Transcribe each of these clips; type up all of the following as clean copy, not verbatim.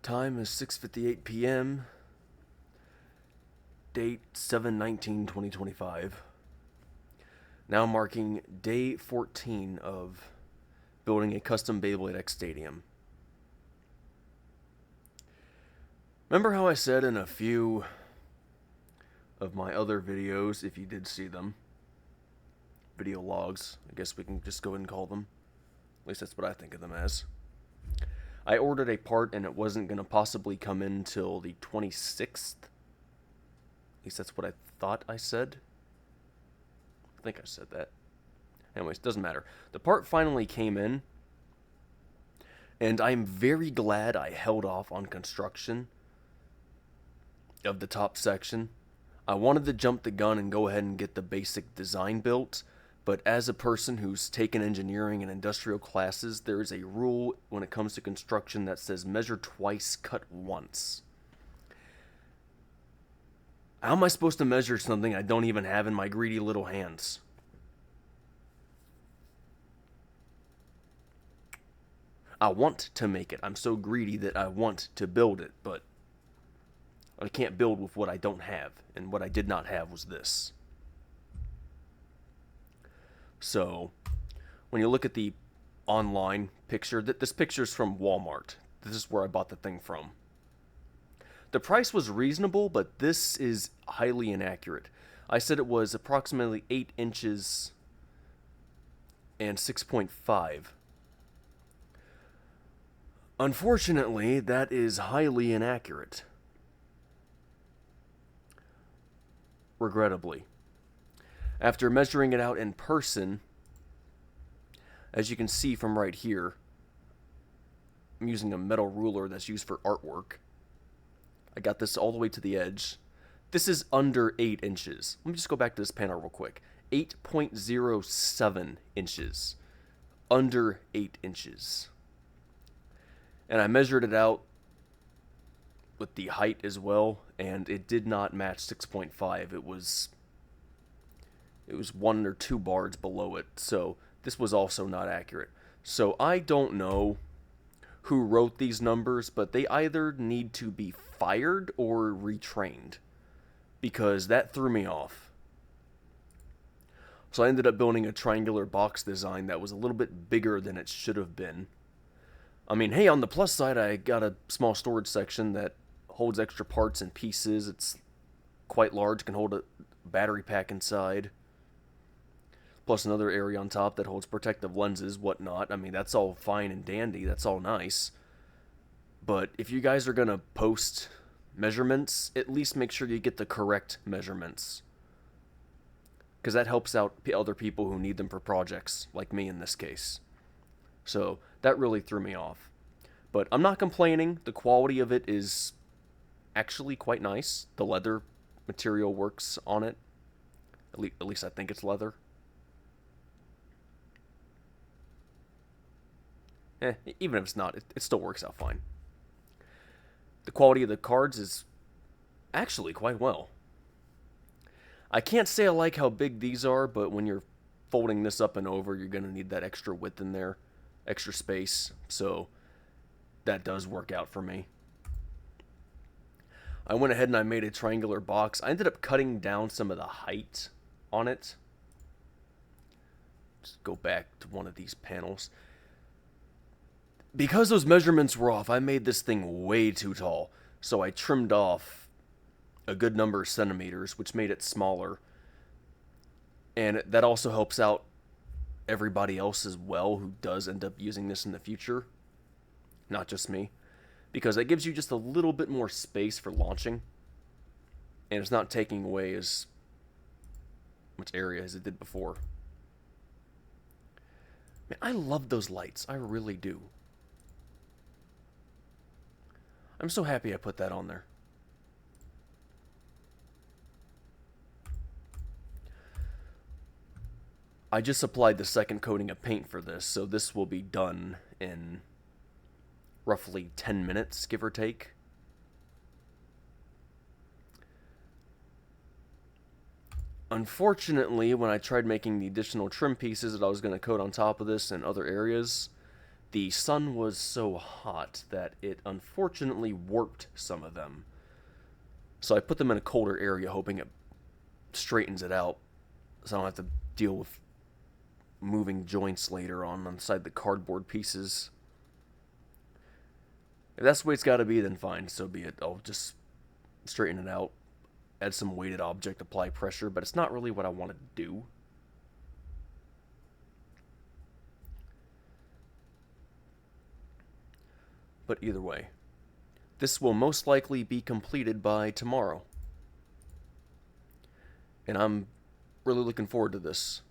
Time is 6:58 p.m. Date 7/19/2025. Now marking day 14 of building a custom Beyblade X Stadium. Remember how I said in a few of my other videos, if you did see them, video logs, I guess we can just go ahead and call them. At least that's what I think of them as. I ordered a part and it wasn't going to possibly come in till the 26th. At least that's what I thought I said. I think I said that. Anyways, doesn't matter. The part finally came in, and I'm very glad I held off on construction of the top section. I wanted to jump the gun and go ahead and get the basic design built, but as a person who's taken engineering and industrial classes, there is a rule when it comes to construction that says measure twice, cut once. How am I supposed to measure something I don't even have in my greedy little hands? I want to make it. I'm so greedy that I want to build it, but I can't build with what I don't have, and what I did not have was this. So, when you look at the online picture, this picture's from Walmart. This is where I bought the thing from. The price was reasonable, but this is highly inaccurate. I said it was approximately 8 inches and 6.5. Unfortunately, that is highly inaccurate. Regrettably. After measuring it out in person, as you can see from right here, I'm using a metal ruler that's used for artwork. I got this all the way to the edge. This is under 8 inches. Let me just go back to this panel real quick. 8.07 inches. Under 8 inches. And I measured it out with the height as well, and it did not match 6.5. It was 1 or 2 bars below it, so this was also not accurate. So I don't know who wrote these numbers, but they either need to be fired or retrained, because that threw me off. So I ended up building a triangular box design that was a little bit bigger than it should have been. I mean, hey, on the plus side, I got a small storage section that holds extra parts and pieces. It's quite large, can hold a battery pack inside. Plus another area on top that holds protective lenses, whatnot. I mean, that's all fine and dandy. That's all nice. But if you guys are going to post measurements, at least make sure you get the correct measurements. Because that helps out other people who need them for projects, like me in this case. So that really threw me off. But I'm not complaining. The quality of it is actually quite nice. The leather material works on it. At least I think it's leather. Even if it's not, it still works out fine. The quality of the cards is actually quite well. I can't say I like how big these are, but when you're folding this up and over, you're going to need that extra width in there, extra space, so that does work out for me. I went ahead and I made a triangular box. I ended up cutting down some of the height on it. Just go back to one of these panels. Because those measurements were off, I made this thing way too tall. So I trimmed off a good number of centimeters, which made it smaller. And that also helps out everybody else as well who does end up using this in the future. Not just me. Because it gives you just a little bit more space for launching. And it's not taking away as much area as it did before. Man, I love those lights. I really do. I'm so happy I put that on there. I just applied the second coating of paint for this, so this will be done in roughly 10 minutes, give or take. Unfortunately, when I tried making the additional trim pieces that I was going to coat on top of this and other areas, the sun was so hot that it unfortunately warped some of them. So I put them in a colder area, hoping it straightens it out, so I don't have to deal with moving joints later on inside the cardboard pieces. If that's the way it's got to be, then fine, so be it. I'll just straighten it out, add some weighted object, apply pressure, but it's not really what I want to do. But either way, this will most likely be completed by tomorrow. And I'm really looking forward to this.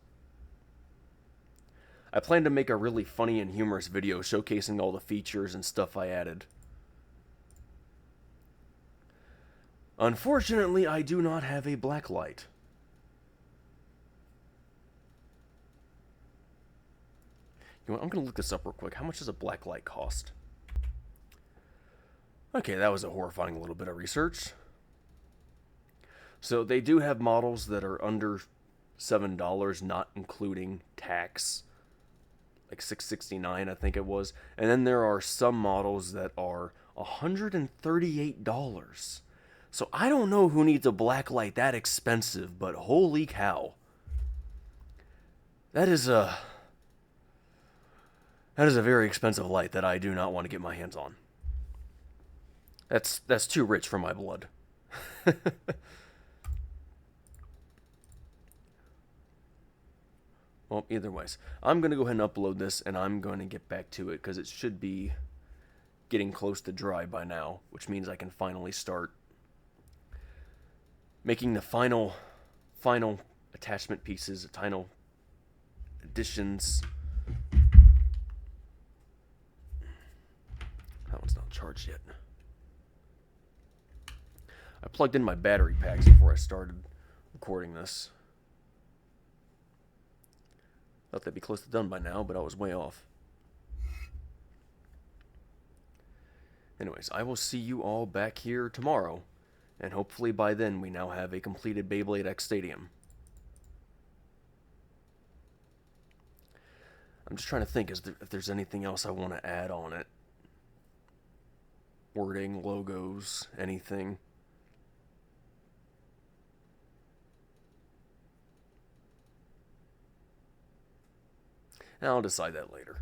I plan to make a really funny and humorous video showcasing all the features and stuff I added. Unfortunately, I do not have a black light. You know what, I'm going to look this up real quick. How much does a black light cost? Okay, that was a horrifying little bit of research. So they do have models that are under $7, not including tax. Like $6.69, I think it was. And then there are some models that are $138. So I don't know who needs a black light that expensive, but holy cow. That is a very expensive light that I do not want to get my hands on. That's too rich for my blood. Well, either ways, I'm going to go ahead and upload this, and I'm going to get back to it, because it should be getting close to dry by now, which means I can finally start making the final attachment pieces, final additions. That one's not charged yet. I plugged in my battery packs before I started recording this. Thought they'd be close to done by now, but I was way off. Anyways, I will see you all back here tomorrow, and hopefully by then we now have a completed Beyblade X Stadium. I'm just trying to think if there's anything else I want to add on it. Wording, logos, anything. And I'll decide that later.